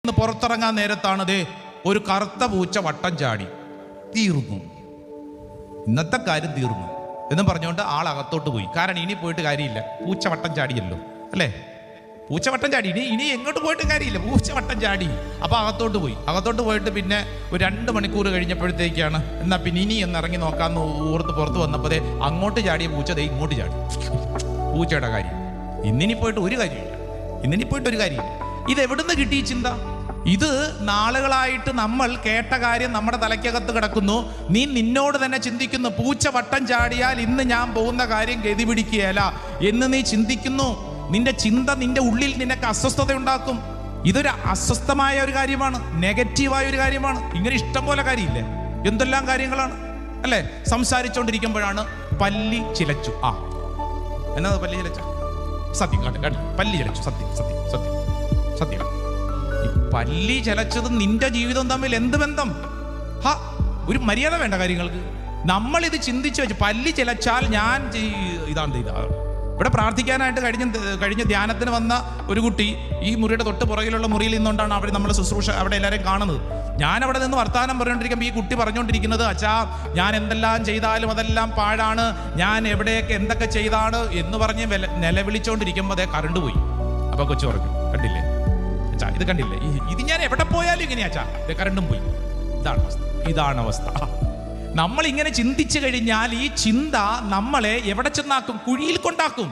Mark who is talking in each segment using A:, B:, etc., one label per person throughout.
A: പുറത്തിറങ്ങാൻ നേരത്താണ് ദേ ഒരു കറുത്ത പൂച്ച വട്ടം ചാടി. തീർന്നു, ഇന്നത്തെ കാര്യം തീർന്നു എന്നും പറഞ്ഞുകൊണ്ട് ആളകത്തോട്ട് പോയി. കാരണം ഇനി പോയിട്ട് കാര്യമില്ല, പൂച്ച വട്ടം ചാടിയല്ലോ അല്ലേ? പൂച്ച വട്ടം ചാടി, ഇനി എങ്ങോട്ട് പോയിട്ട് കാര്യമില്ല, പൂച്ച വട്ടം ചാടി. അപ്പോൾ അകത്തോട്ട് പോയിട്ട് പിന്നെ ഒരു 2 മണിക്കൂർ കഴിഞ്ഞപ്പോഴത്തേക്കാണ് എന്നാൽ പിന്നെ ഇനി എന്നിറങ്ങി നോക്കാമെന്ന് ഓർത്ത് പുറത്ത് വന്നപ്പോൾ അങ്ങോട്ട് ചാടിയ പൂച്ച ദേ ഇങ്ങോട്ട് ചാടി. പൂച്ചയുടെ കാര്യം ഇന്നിനി പോയിട്ട് ഒരു കാര്യമില്ല. ഇത് എവിടുന്ന് കിട്ടി ഈ ചിന്ത? ഇത് നാളുകളായിട്ട് നമ്മൾ കേട്ട കാര്യം നമ്മുടെ തലയ്ക്കകത്ത് കിടക്കുന്നു. നീ നിന്നോട് തന്നെ ചിന്തിക്കുന്നു, പൂച്ച വട്ടം ചാടിയാൽ ഇന്ന് ഞാൻ പോകുന്ന കാര്യം ഗതി പിടിക്കുകയല്ല എന്ന് നീ ചിന്തിക്കുന്നു. നിന്റെ ചിന്ത നിന്റെ ഉള്ളിൽ നിനക്ക് അസ്വസ്ഥത ഉണ്ടാക്കും. ഇതൊരു അസ്വസ്ഥമായ ഒരു കാര്യമാണ്, നെഗറ്റീവായ ഒരു കാര്യമാണ്. ഇങ്ങനെ ഇഷ്ടം പോലെ കാര്യമില്ലേ, എന്തെല്ലാം കാര്യങ്ങളാണ് അല്ലേ? സംസാരിച്ചുകൊണ്ടിരിക്കുമ്പോഴാണ് പല്ലി ചിലച്ചു. എന്നാ പല്ലി ചിലച്ച? സത്യം കണ്ടു, പല്ലി ചിലച്ചു. സത്യം. ഈ പല്ലി ചിലച്ചതും നിന്റെ ജീവിതവും തമ്മിൽ എന്ത് ബന്ധം? ഒരു മര്യാദ വേണ്ട കാര്യങ്ങൾക്ക്. നമ്മളിത് ചിന്തിച്ചു വെച്ച് പല്ലി ചിലച്ചാൽ ഞാൻ ഇതാണ്. ഇവിടെ പ്രാർത്ഥിക്കാനായിട്ട് കഴിഞ്ഞ ധ്യാനത്തിന് വന്ന ഒരു കുട്ടി ഈ മുറിയുടെ തൊട്ട് പുറകിലുള്ള മുറിയിൽ നിന്നുകൊണ്ടാണ് അവർ നമ്മുടെ ശുശ്രൂഷ അവിടെ എല്ലാവരും കാണുന്നത്. ഞാൻ അവിടെ നിന്ന് വർത്താനം പറഞ്ഞുകൊണ്ടിരിക്കുമ്പോൾ ഈ കുട്ടി പറഞ്ഞുകൊണ്ടിരിക്കുന്നത്, അച്ഛാ ഞാൻ എന്തെല്ലാം ചെയ്താലും അതെല്ലാം പാഴാണ്, ഞാൻ എവിടെയൊക്കെ എന്തൊക്കെ ചെയ്താണ് എന്ന് പറഞ്ഞ് നിലവിളിച്ചുകൊണ്ടിരിക്കുമ്പോൾ അതേ കറണ്ട് പോയി. അപ്പോൾ കൊച്ചു പറഞ്ഞു, കണ്ടില്ലേ അച്ഛാ, ഇത് കണ്ടില്ലേ, ഇത് ഞാൻ എവിടെ പോയാലും ഇങ്ങനെയാ അച്ഛാ, കറണ്ടും പോയി. ഇതാണ് അവസ്ഥ. നമ്മൾ ഇങ്ങനെ ചിന്തിച്ചു കഴിഞ്ഞാൽ ഈ ചിന്ത നമ്മളെ എവിടെ ചെന്നാക്കും? കുഴിയിൽ കൊണ്ടാക്കും.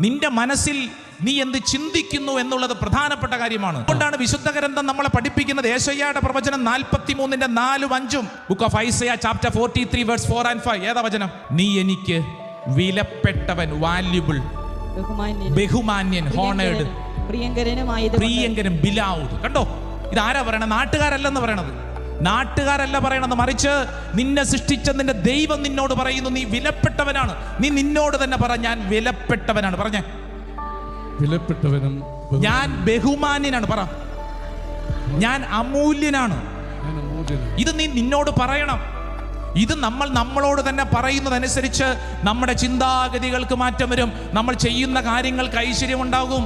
A: നിന്റെ മനസ്സിൽ നീ എന്ത് ചിന്തിക്കുന്നു എന്നുള്ളത് പ്രധാനപ്പെട്ട കാര്യമാണ്. അതുകൊണ്ടാണ് വിശുദ്ധ ഗ്രന്ഥം നമ്മളെ പഠിപ്പിക്കുന്നത്. യേശയ്യായുടെ പ്രവചനം 43:4-5 book of Isaiah chapter 43 verse 4 and 5. ഏതാ വചനം? നീ എനിക്ക് വിലപ്പെട്ടവൻ, വാല്യുബിൾ, ബഹുമാന്യൻ, ഹോണേഡ്, പ്രിയങ്കരൻ, ബിലൗഡ്. കണ്ടോ, ഇതാരാ പറയണത്? നാട്ടുകാരല്ല പറയണത്, മറിച്ച് നിന്നെ സൃഷ്ടിച്ച നിന്റെ ദൈവം നിന്നോട് പറയുന്നു, നീ വിലപ്പെട്ടവനാണ്. നീ നിന്നോട് തന്നെ പറ, ഞാൻ വിലപ്പെട്ടവനാണ്. പറഞ്ഞേ,
B: വിലപ്പെട്ടവനും
A: ഞാൻ ബഹുമാന്യനാണ്. പറ, ഞാൻ അമൂല്യനാണ്. ഇത് നീ നിന്നോട് പറയണം. ഇത് നമ്മളോട് തന്നെ പറയുന്നതനുസരിച്ച് നമ്മുടെ ചിന്താഗതികൾക്ക് മാറ്റം വരും. നമ്മൾ ചെയ്യുന്ന കാര്യങ്ങൾക്ക് ഐശ്വര്യം ഉണ്ടാകും.